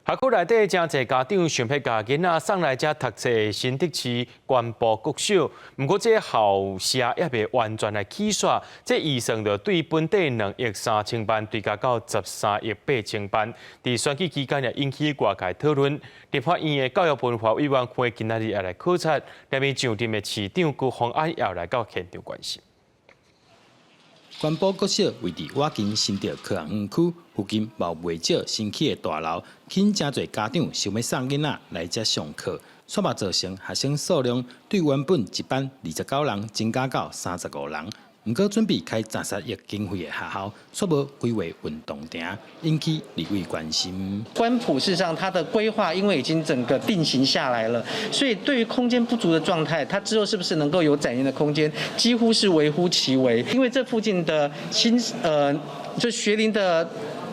学校内底真侪家长想要甲囡仔送来遮读册的新竹市关部国小，不过这校舍也未完全来起煞，这预算着对本地2亿3千万追加到13亿8千万。伫选举期间也引起外界讨论。立法院的教育文化委员会今仔日也来考察，连面上任的市长辜鸿安也来到现场关心。关埔国小位伫瓦金新竹科学园区附近，冇袂少新起的大楼，吸引真侪家长想要送囡仔来遮上课，煞嘛造成学生数量对原本一班29人增加到35人。不过准备开30亿经费的学校，却无规划运动场，引起立委关心。关埔事实上，它的规划因为已经整个定型下来了，所以对于空间不足的状态，它之后是不是能够有展现的空间，几乎是微乎其微。因为这附近的就学龄的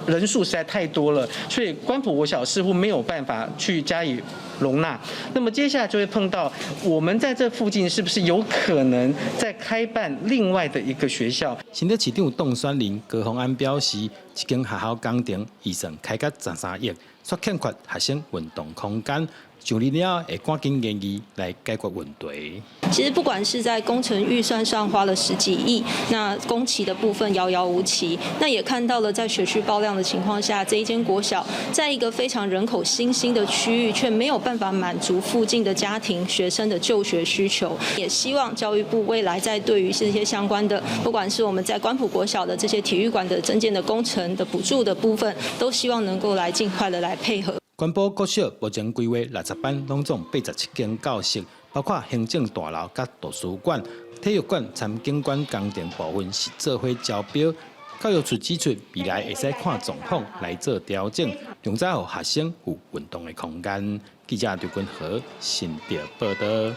人数实在太多了，所以关埔国小似乎没有办法去加以容纳。那么接下来就会碰到我们在这附近是不是有可能再开办另外的一个学校？新竹市长董宣林、高鸿安表示，一间学校工程预算开价13亿，却欠缺学生运动空间。上任了会赶紧研议来解决问题。其实不管是在工程预算上花了10几亿，那工期的部分遥遥无期。那也看到了在学区爆量的情况下，这一间国小在一个非常人口新兴的区域，却没有办法满足附近的家庭学生的就学需求。也希望教育部未来在对于这些相关的，不管是我们在关埔国小的这些体育馆的增建的工程的补助的部分，都希望能够来尽快的来配合。关埔国小目前规划60班，拢总87间教室，包括行政大楼甲图书馆、体育馆、参景馆工程部分是做伙招标。教育处指出，未来会使看状况来做调整，用在予学生有运动的空间。记者刘君和新竹报道。